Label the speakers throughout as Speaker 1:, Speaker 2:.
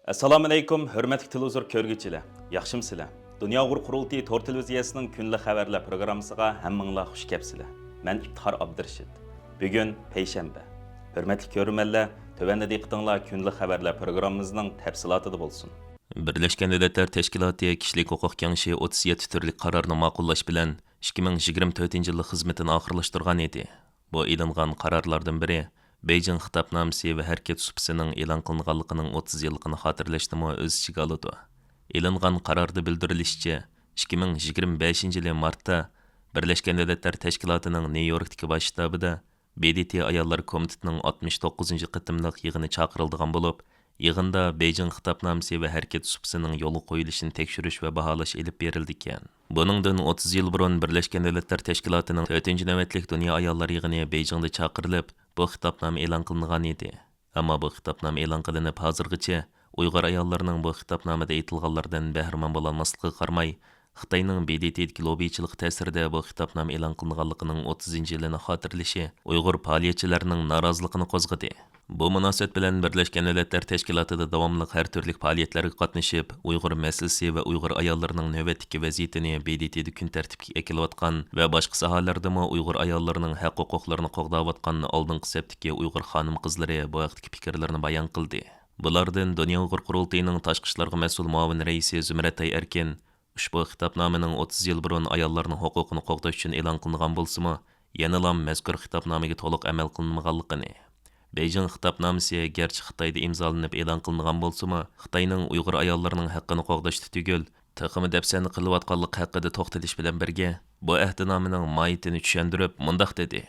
Speaker 1: Assalomu alaykum, hurmatli televizor ko'rguvchilar. Yaxshimsizlar? Dunyo Uyg'ur qurultiyi to'r televiziyasining kunlik xabarlar programmasiga hammanglar xush kelibsizlar. Men İftihar Abdurashid. Bugun payshanba. Hurmatli ko'ruvchilar, tövəndə diqqətinizlər kunlik xabarlar programmamızning tafsilotida bo'lsin.
Speaker 2: Birleşken Devletler Teşkilatı Kişilik Hukuk Kengashi 37 türlük kararını maqullash bilan 2024 yılı xizmetini ahırlaştırgan edi. Bu ilingan kararlardan biri Beijing Xitapnamesi ve Hareket Supsinin e'lon qilinganligining 30 yıllıqını xatırlaştırma öz içiga oladi. E'lingan qararda bildirilishicha, 2025 yılı martda Birleşken Devletler Teşkilatı'nın New York'taki baş ştabida BDT Ayollar Komitetining 69. qitimliq yig'ini chaqirildigan bo'lib, yig'inda Beijing Xitapnamesi ve Hareket Supsinin yo'li qo'yilishini tekshirish va baholash elib berildi ekan. Buningdan 30 yil burun Birleşken Devletler Teşkilatı'nın 4. navbatlik Dunyo ayollar yig'ini Beijingda chaqirilib, bu xitobnoma e'lon qilingan edi. Ammo bu xitobnoma e'lon qilinib hozirgacha Uyg'ur ayollarining bu xitobnomada aytilganlardan bahramand bo'lolmasligiga qaramay, Xitoyning BDTdagi lobbichilik ta'sirida bu xitobnoma e'lon qilinganligining 30 yilini xotirlashi Uyg'ur faoliyatchilarining noroziligini qo'zg'adi. Bu munosabat bilan Birleşken Devletler Teşkilatı'da davomli har turli faoliyatlarga qatnashib, Uyg'ur masalasi va Uyg'ur ayollarining navbatdagi vaziyatini BDTda kun tartibga keltirayotgan va boshqa sohalardami Uyg'ur ayollarining haq-huquqlarini qo'g'dayotgan oldingi saptagi Uyg'ur xonim-qizlari bu haqdagi fikrlarini bayon qildi. Bulardan Dunyo Uyg'ur qurultiyining tashqi ishlarga mas'ul muavin raisi Zumratay Erkin ushbu xitobnomaning 30 yil burun ayollarning huquqini qo'g'dash uchun e'lon qilingan bo'lsa-mu, yana mazkur xitobnomaga to'liq amal qilinmaganligini, Beijing xitobnomasi garchi Xitoyda imzolanib e'lon qilingan bo'lsa-mu, Xitoyning Uyg'ur ayollarining haqqini qo'g'dashda tugul, taqimi dafsani qilayotganlik haqida to'xtalish bilan birga, bu ahdnomaning mohiyatini tushuntirib, mundaq dedi.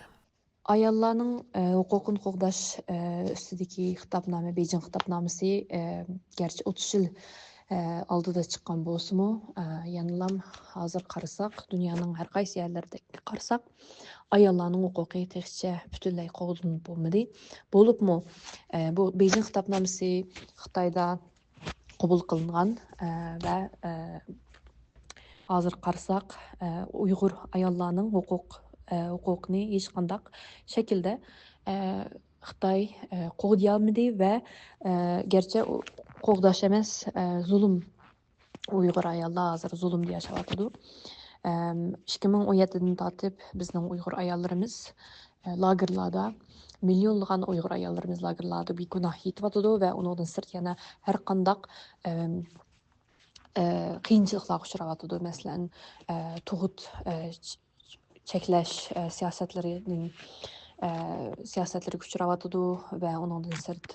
Speaker 3: Ayollarning huquqini qo'g'dash ustidagi xitobnoma, Beijing xitobnomasi garchi 30 yil oldida chiqqan bo'lsa-mu, ya'nilam hozir qarasak, dunyoning har qaysi yerlarida qarasak, ayollarning huquqi textcha butunlay qo'g'dinib bo'lmadi. Bo'libmi, bu Beijing xitobnomasi Xitoyda qabul qilingan va hozir qarasak, Uyg'ur ayollarning huquqini hech qanday shaklda Xitoy qo'g'day va garchi qo'g'dash emas, zulm, Uyg'ur ayollar hozir zulmda yashayotdi. 2017dan tortib bizning Uyg'ur ayollarimiz lagerlarda, millionlagan Uyg'ur ayollarimiz lagerlarda begunoh yetyotdi va undan sirt yana har qanday qiyinchiliklarga uchrayotdi. Masalan, tug'ut cheklash siyosatlariga uchrayotdi va undan sirt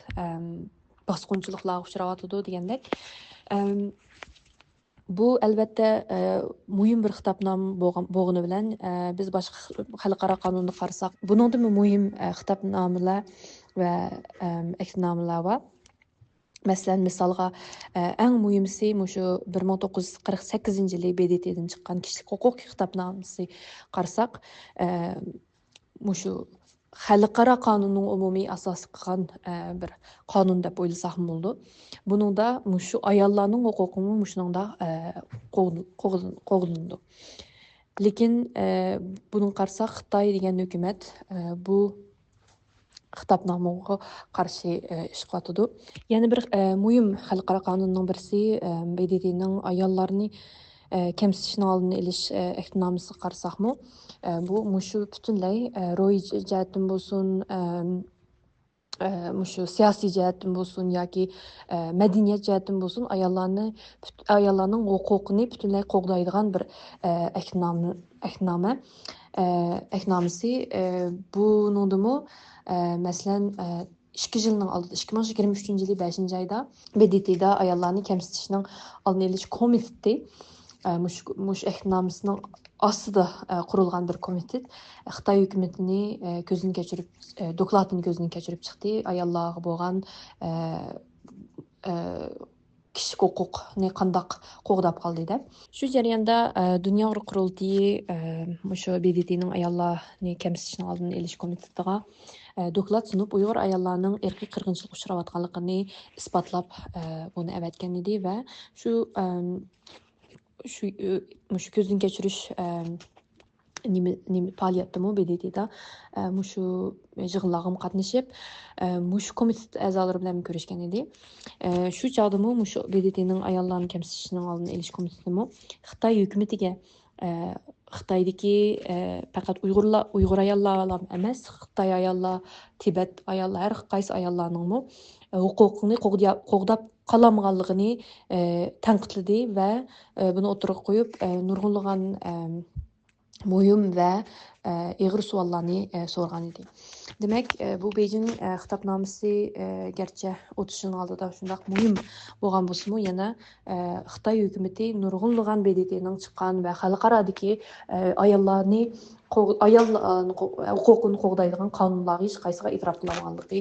Speaker 3: bosqinchiliklarga uchrayotdi degandek. Bu albatta muhim bir xitobnoma bo'lgani bilan biz boshqa xalqaro qonunni qarasak, buningdan muhim xitobnomalar va ahdnomalar bor. Masalan, misolga eng muhimsi shu 1948 yili BDTdan chiqqan kishilik huquq xitobnomasi qarasak, shu xalqaro qonunning umumiy asosi qilgan bir qonun deb o'ylasak bo'ldi. Buningda shu ayollarning huquqi shuningda qo'g'dildi. Lekin buni qarasak, Xitoy degan hukumat bu xitobnomaga qarshi ish qilyotdi. Yana bir muhim xalqaro qonunning birisi BDTning ayollarni kamsitishning oldini olish ahdnomasi qarasakmi, bu shu butunlay ro'y jihatdan bo'lsin, shu siyosiy jihatdan bo'lsin yoki madaniyat jihatdan bo'lsin, ayollarning huquqini butunlay qo'g'daydigan bir ahdnomasi. Buningdimi masalan 2 yilning oldida 2023 yili 5-oyda BDTda ayollarni kamsitishning oldini olish komiteti mush ahdnomasining ostida qurilgan bir komitet Xitoy hukumatini ko'zdan kechirib, dokladini ko'zdan kechirib chiqdi. Ayollarga bo'lgan kishilik huquqni qandoq qo'g'dab qoldi deb. Shu jarayonda Dunyo Uyg'ur qurultiyi shu BDTning ayollarni kamsitishning oldini olish komitetiga doklad sunib, Uyg'ur ayollarning irqiy qirg'inchilikka uchrayotganligini isbotlab buni avatgan edi va shu ko'zdan kechirish faoliyatdami BDT'da mushu yig'inlarga qatnashib mushu komitet a'zolari bilan ko'rishgan edi. Shu chog'dami mushu BDTning ayollarni kamsitishning oldini olish komitetimi Xitoy hukumatiga Xitoydagi faqat Uyg'ur ayollar emas, Xitoy ayollar, Tibet ayollar, har qaysi ayollarning huquqini qo'g'dab qolmaganligini tanqidladi va buni o'tirib qo'yib nurg'unlagan muhim va ig'ir savollarni so'rgan edi. Demak, bu Beijing xitobnomasi garchi 30 yil oldida shundoq muhim bo'lgan bo'lsa-mu, yana Xitoy hukumati nurg'unlagan BDTning chiqqan va xalqarodagi ayollarni huquqini qo'g'daydigan qonunlarga hech qaysiga e'tirof qilmaganligi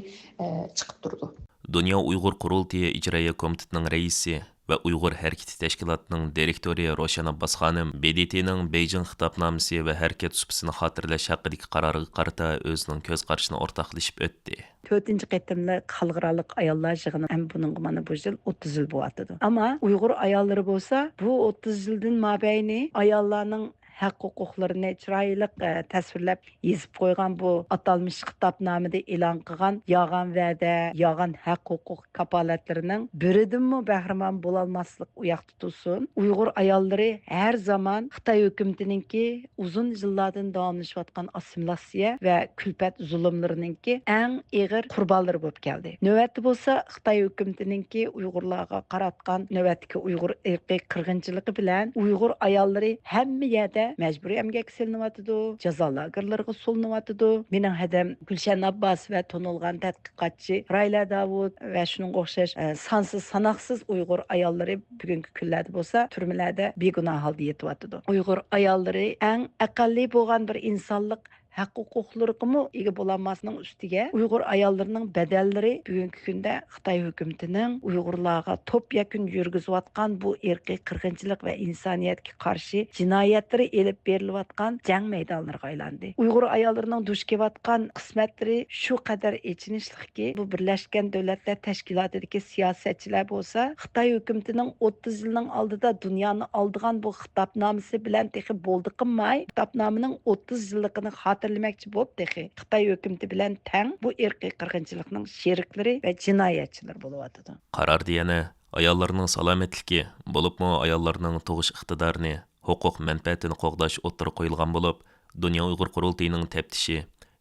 Speaker 3: chiqib turdi.
Speaker 2: Dünya Uyghur Qurultayı İcraiya Komitetining raisi va Uyg'ur harakati tashkilotining direktori Ro'shan Abbos xonim BDTning Beijing xitobnomasi va harakat supasini xotirlash haqidagi qaroriga qarata o'zining ko'z qarashini o'rtoqlashib o'tdi.
Speaker 4: 4-cü qitimli xalqaralıq ayollar yığını hem bunun mana bu yıl 30 yıl bo'latıdı. Ama Uyghur ayolları bolsa bu 30 yıldan mabeyni ayollarning haq huquqlarini chiroyli tasvirlab yezib qo'ygan bu atalmış kitobnomada e'lon qilgan yolg'on va'da, yolg'on haq huquq kapolatlarining biridanmi bahramon bo'lolmaslik u yoqda tursin. Uyg'ur ayollari har zaman Xitoy hukumatiningki uzun yillardan davomlashayotgan assimilyatsiya va kulfat zulmlarininki eng og'ir qurbonlari bo'lib keldi. Navbatda bo'lsa Xitoy hukumatiningki Uyg'urlarga qaratgan navbatdagi Uyg'ur irqiy qirg'inchiligi bilan Uyg'ur ayollari hamma yerda mecburi emgak silinyaptı, jazo lagerlariga solinyaptı. Mening hadam Gulshan Abbos va tonilgan tadqiqotchi Rayla Davud va shuning o'xshash sonsiz sanoqsiz Uyg'ur ayollari bugungi kunlarda bo'lsa turmalarda begunoh holda yetyapti. Uyg'ur ayollari eng aqalli bo'lgan bir insonlik haq huquqlariga ega bo'lmasning ustiga Uyg'ur ayollarining badallari bugungi kunda Xitoy hukumatining Uyg'urlarga top yakun yurgizayotgan bu irqiy qirg'inchilik va insoniyatga qarshi jinoyatlari elib berilayotgan jang maydonlariga aylandi. Uyg'ur ayollarining duch kelayotgan qismatlari shu qadar echinishliqki, bu Birlashgan Davlatlar Tashkilotidagi siyosatchilar bo'lsa, Xitoy hukumatining 30 yilning oldida dunyoni oldigan bu xitobnomasi bilan texi bo'ldi qilmay, xitobnomining 30 yilligini xotirlamoqchi bo'lib, texi Xitoy hukumati bilan tang bu irqiy qirg'inchilikning sheriklari va jinoyatchilari bo'lyapti.
Speaker 2: Qarorda yana ayollarning salomatligi, bo'libmi ayollarning tug'ish iqtidorini, huquq manfaatini qo'g'dash o'tiri qo'yilgan bo'lib, Dunyo Uyg'ur Qurultayining taftishi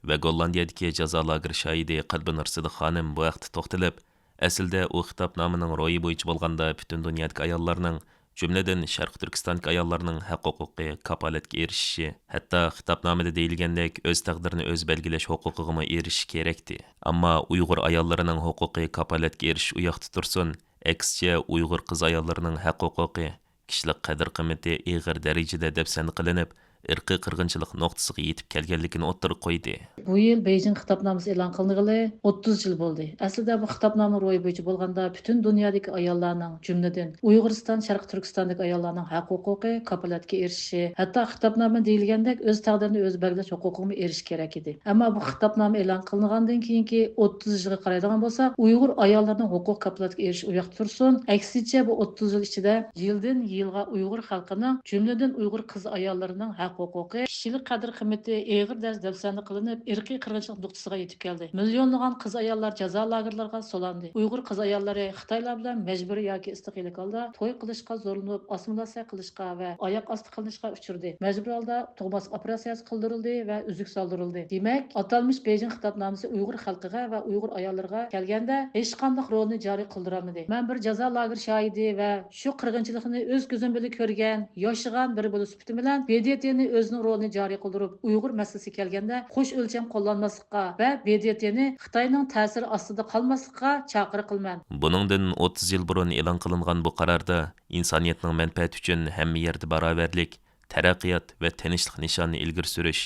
Speaker 2: va Gollandiyadagi jazo lageri shoidi Qalbinur Sidiq xonim bu vaqtda to'xtalib, aslida u xitobnomining ro'yi bo'yicha bo'lganda butun dunyodagi ayollarning jumladan Sharq Turkistondagi ayollarning haq huquqi kapolatga erishishi, hatto xitobnomada deyilgandek o'z taqdirini o'z belgilash huquqiga erishish kerakdi. Ammo Uyg'ur ayollarining huquqi kapolatga erishish u yoqda tursin, aksicha Uyg'ur qiz ayollarining haq huquqi kishilik qadr-qimmati ig'ir darajada dafsan qilinib, irqiy qirg'inchilik nuqtasiga yetib kelganligini o'ttirib qo'ydi.
Speaker 5: Bu yil Beijing xitobnomasi e'lon qilinig'ili 30 yil bo'ldi. Aslida bu xitobnoma ro'yi bo'yicha bo'lganda butun dunyodagi ayollarning, jumladan Uyg'uriston, Sharq Turkistondagi ayollarning haq huquqi kapolatga erishishi, hatto xitobnoma deyilgandek o'z taqdirini o'z belgilash huquqiga erish kerak edi. Ammo bu xitobnoma e'lon qilingandan keyingi 30 yilga qaraydigan bo'lsak, Uyg'ur ayollarining huquq kapolatga erish u yoqda tursin. Aksicha bu 30 yil ichida yildan yilga Uyg'ur xalqining, jumladan Uyg'ur qiz ayollarining huquqi, kishilik qadr-qimmati og'ir darajada dafsanda qilinib, irqiy qirg'inchilik nuqtasiga yetib keldi. Millionlagan qiz ayollar jazo lagerlariga solandi. Uyg'ur qiz ayollari Xitoylar bilan majburiy yoki istiqillik holda to'y qilishga zo'rlanib, assimilyatsiya qilishga va oyoq osti qilinishga uchirdi. Majburiy holda tug'maslik operatsiyasi qildirildi va uzuk soldirildi. Demak, atalmış Beijing xitobnomasi Uyg'ur xalqiga va Uyg'ur ayollariga kelganda hech qanday rolni joriy qildirilmadi. Men bir jazo lager shohidi va shu qirg'inchilikni o'z ko'zim bilan ko'rgan, yashagan biri bo'lib sifatim bilan BDTni o'zining rolini joriy qildirib, Uyg'ur masalasiga kelganda qo'sh o'lcham qo'llanmaslikqa va BDTni Xitoyning ta'siri ostida qolmaslikqa chaqiriq qilman.
Speaker 2: Buningdan 30 yil burun e'lon qilingan bu qarorda insoniyatning manfaati uchun hamma yerda barobarlik, taraqqiyot va tinchlik nishonini ilgari surish,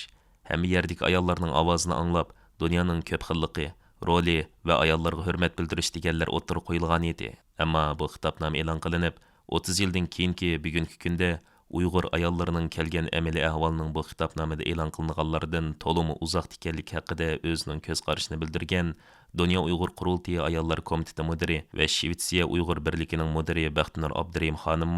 Speaker 2: hamma yerdagi ayollarning ovozini anglab, dunyoning ko'p xilligi, roli va ayollarga hurmat bildirish deganlar o'tirib qo'yilgan edi. Ammo bu xitobnoma e'lon qilinib, 30 yildan keyingi bugungi kunda Uyg'ur ayollarining kelgan amaliy ahvolining bu xitobnomada e'lon qilinganlardan to'liq uzoq ekanligi haqida o'zining ko'z qarashini bildirgan Dunyo Uyg'ur Qurultayi ayollar komiteti mudiri va Shvetsiya Uyg'ur birligining mudiri Baxtinur Abdurahim xonim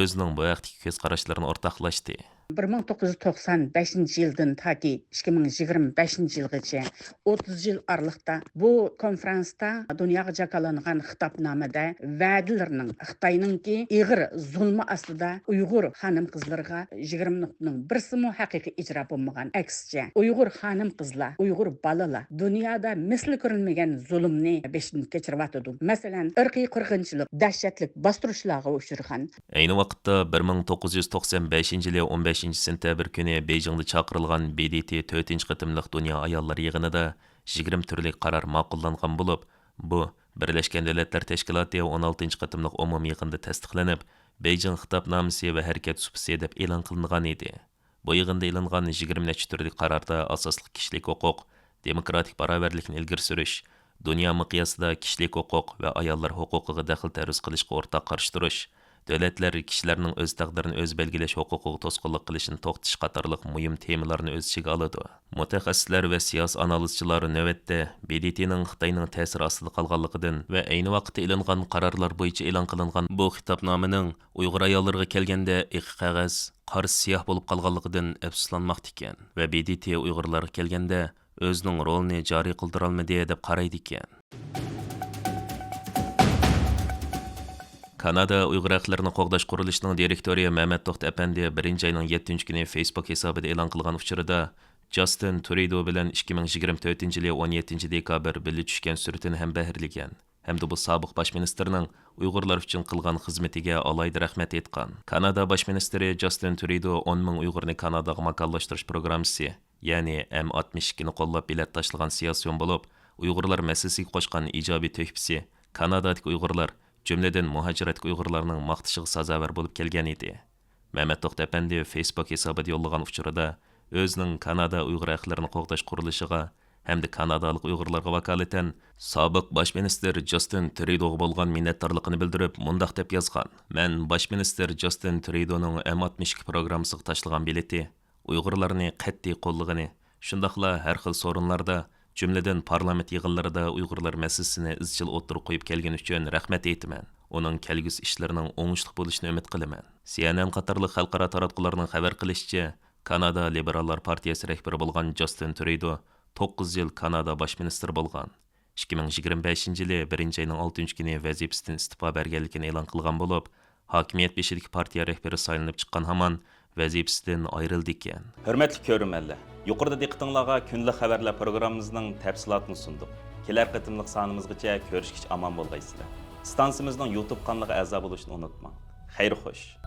Speaker 2: o'zining bu vaqtdagi ko'z qarashlarini o'rtoqlashdi.
Speaker 6: 1995 yıldan taki 2025 yılgacha 30 yıl aralıkta bu konferansda dünyaya jakalangan xitapnamada va'dalarning Xitoyninki ig'ir zulmi astida Uyg'ur xonim qizlarga 20 nuqtaning birsimi haqiqiy ijro bo'lmagan. Aksicha Uyg'ur xonim qizlar, Uyg'ur balalar dunyoda misli ko'rilmagan zulmni beshdan kechiryotdi. Masalan, irqiy qirg'inchilik, dahshatlik bostirishlarga uchragan.
Speaker 2: Ayni vaqtda 1995 yili 15 sentabr kuni Beyjingda chaqirilgan BDT 4 qitimliq dunyo ayollar yig'inida 20 turli qaror ma'qullangan bo'lib, bu Birleşken Devletler Teşkilatı 16 qitimliq umum yig'inda tasdiqlanib, Beyjing xitobnomasi va harakat supsi deb e'lon qilingan edi. Bu yig'inda e'longan 20 necha turli qarorda asosli kishilik huquq, demokratik barobarlikni ilgari surish, dunyo miqyosida kishilik huquq va ayollar huquqiga daxl taruz qilishga o'rtaq qarshi turish, davlatlar kishilarning o'z taqdirini o'z belgilash huquqiga to'sqinlik qilishini to'xtatish qatorliq muhim temalarni o'z ichiga oladi. Mutaxassislar va siyosiy analizchilar navbatda BDTning Xitoyning ta'siri ostida qolganligidan va ayni vaqtda e'longan qarorlar bo'yicha e'lon qilingan bu xitobnomaning Uyg'ur ayollariga kelganda iqi qog'oz qora siyoh bo'lib qolganligidan afsuslanmoqda ekan va BDT Uyg'urlarga kelganda o'zining rolini joriy qildira olmadi deb qaraydi ekan. Kanada Uyg'ur haqlarini qo'g'dash qurilishining direktori Mehmet To'xt Apandi 1-oyning 7-kuni Facebook hisobida e'lon qilgan uchurida Justin Trudeau bilan 2024 yili 17 dekabr birga tushgan suratini ham bahrlagan. Hamda bu sobiq bosh ministrning Uyg'urlar uchun qilgan xizmatiga alayda rahmat aytgan. Kanada bosh ministri Justin Trudeau 10 ming Uyg'urni Kanadaga makallashtirish programmasi, ya'ni M62 ni qo'llab bilet tashlagan siyosiyon bo'lib, Uyg'urlar masalasiga qo'shgan ijobiy tuhfasi Kanadadagi Uyg'urlar, jumladan muhojiratga Uyg'urlarning maqtashiga sazovor bo'lib kelgan edi. Mehmet To'xt Apandi Facebook hisobida yo'llagan uchurida o'zining Kanada Uyg'ur haqlarini qo'g'dash qurilishiga hamda kanadalik Uyg'urlarga vakolatan sobiq bosh minister Justin Trudeauga bo'lgan minnatdorligini bildirib, mundaq deb yozgan: "Men bosh minister Justin Trudeauning M62 programmasiga tashlagan bileti Uyg'urlarni qat'iy qo'llagani, shundaqla har xil sorunlarda, jumladan parlament yig'inlarida Uyg'urlar masalasini izchil o'tirib qo'yib kelgani uchun rahmat aytaman. Uning kelgusi ishlarining o'ngishli bo'lishini umid qilaman." CNN qatorli xalqaro taratqularning xabar qilishicha, Kanada Liberallar partiyasi rahbari bo'lgan Justin Trudeau 9 yil Kanada bosh ministri bo'lgan. 2025 yili 1-oyning 6-kuni vazifasidan istifa berganligini e'lon qilgan bo'lib, hokimiyat beshidagi partiya rahbari saylanib chiqqan hamon vazifasidan ayrildi ekan.
Speaker 1: Hürmetli körürmenler, yuqorida diqqatingizga kunlik xabarlar programmamızning tafsilotini sundik. Kelar qitimliq sonimizgacha ko'rishgich aman bo'lgaysizlar. Stansimizning YouTube kanaliga a'zo bo'lishni unutmang. Xayr xo'sh.